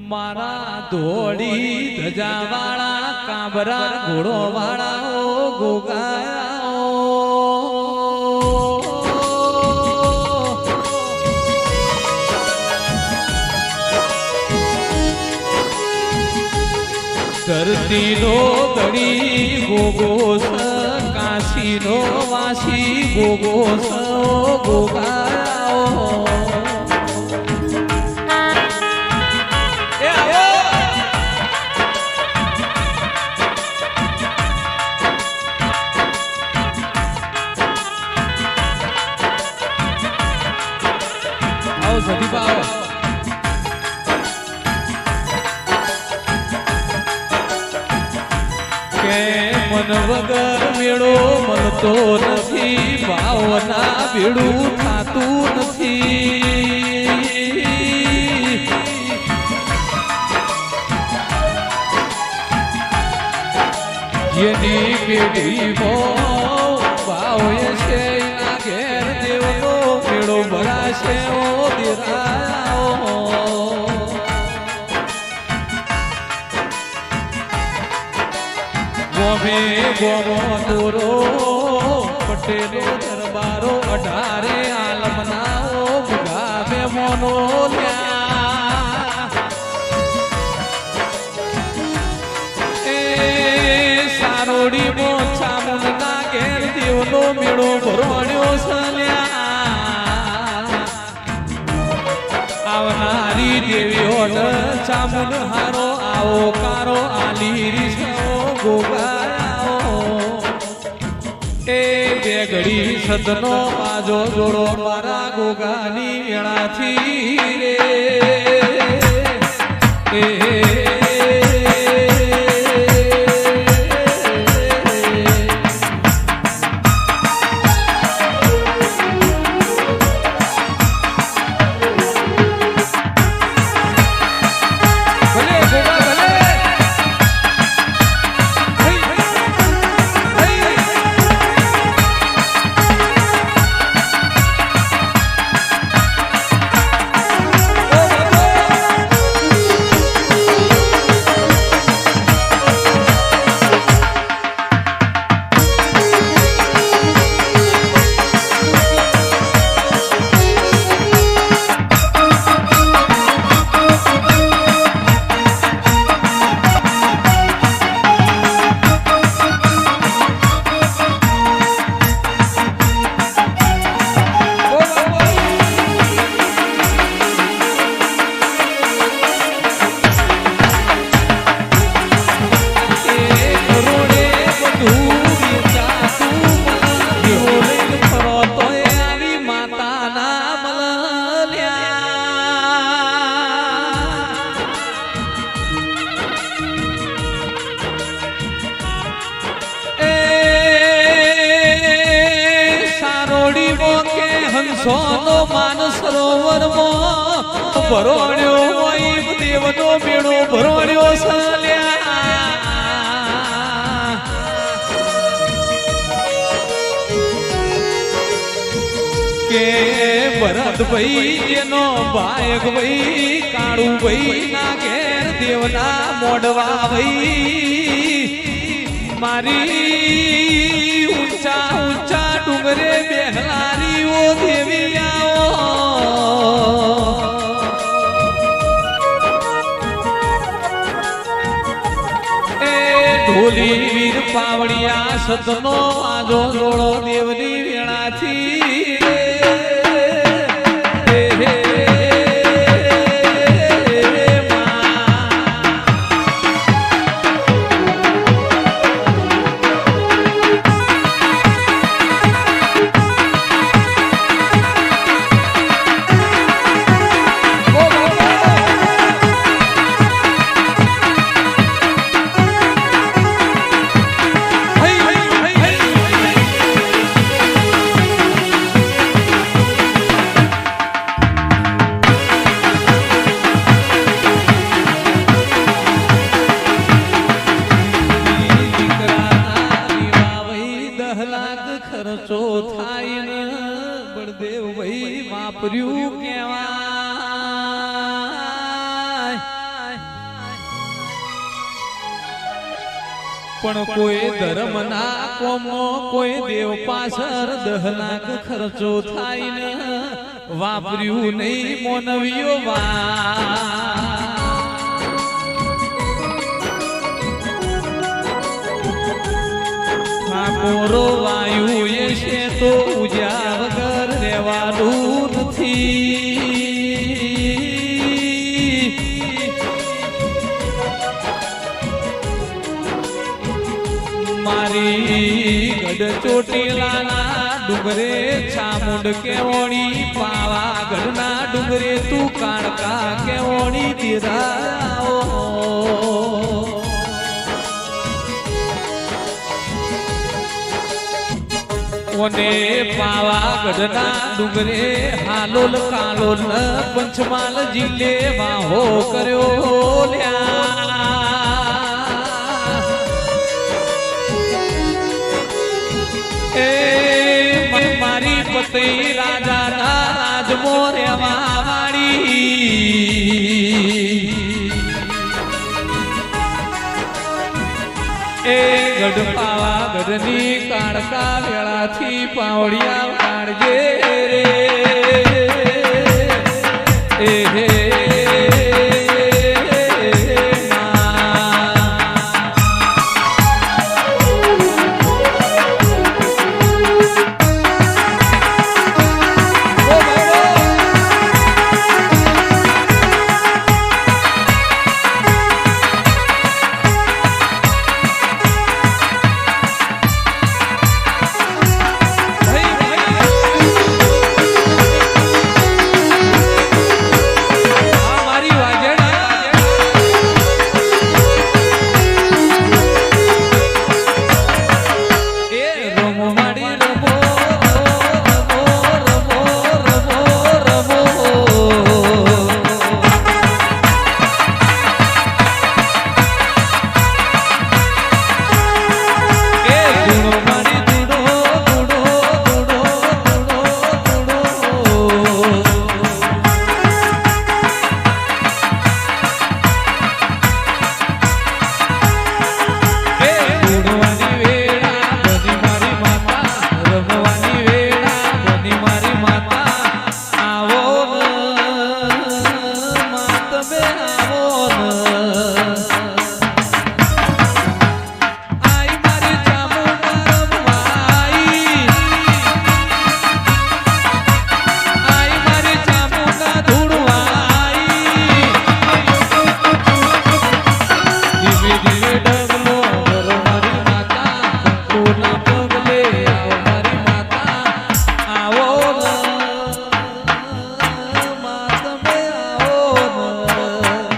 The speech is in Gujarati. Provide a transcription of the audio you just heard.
મારા ધોળી ધજા વાળા કાબરા ઘોડો વાળા ગોગાઓ ધરતી નો ધડી ગોગોસ કાશી નો વાસી ગોગોસ ગોગાઓ સધી પાવ કે મન વગર મેળો મળતો નથી ભાવના ભેડું થાતું નથી જેની પેઢી ભાવ છે એના ઘેર દેવનો મેળો ભરાશે ગોમે ગોમો દોરો પટેલો દરબારો 18 આલમનાઓ ગામે મોનો એ સારોડી મો ચામુંડના ઘેર દેવનો મેળો ભરણ્યો સલ્યા આવનારી દેવીઓ ચામુંડ હારો આવો કારો આલી ગોગાઓ એ બે ઘડી સદનો બાજો જોડો મારા ગોગાની વેળાથી રે હંસોનો માન સરોવરમાં ભરોણ્યો હોય દેવનો મેળો ભરોણ્યો સલ્યા કે ભરતભાઈ એનો બાયક ભાઈ કાળુ ભાઈ ના ઘેર દેવના મોડવા ભાઈ મારી ઊંચા ઊંચા ડુંગરે બેહલારીઓ દેવી એ ઢોલી વીર પાવડિયા સતનો આજો જોડો દેવની વેળાથી વાપર્યું કેવાય પણ કોઈ ધર્મના કોમો કોઈ દેવ પાછળ 10 લાખ ખર્ચો થાય ને વાપર્યું નહીં મોનવીઓ ઠાકોરો વાયુ એ છે તો ઉજ્યા વગર રહેવાનું નથી મારી ગઢ ચોટીલાના ડુંગરે ચામુંડ કેવણી પાવાગઢના ડુંગરે તું કાળકા કેવણી દીધા ઓને પાવાગઢના ડુંગરે હાલોલ કાલોલ પંચમહાલ જિલ્લે વાહો કર્યો લ્યા એ મારી પતિ રાજાના રાજમો રહેવા વાળી એ ગઢ પાવાગઢની કાળકા વેળાથી પાવડિયા વાળજે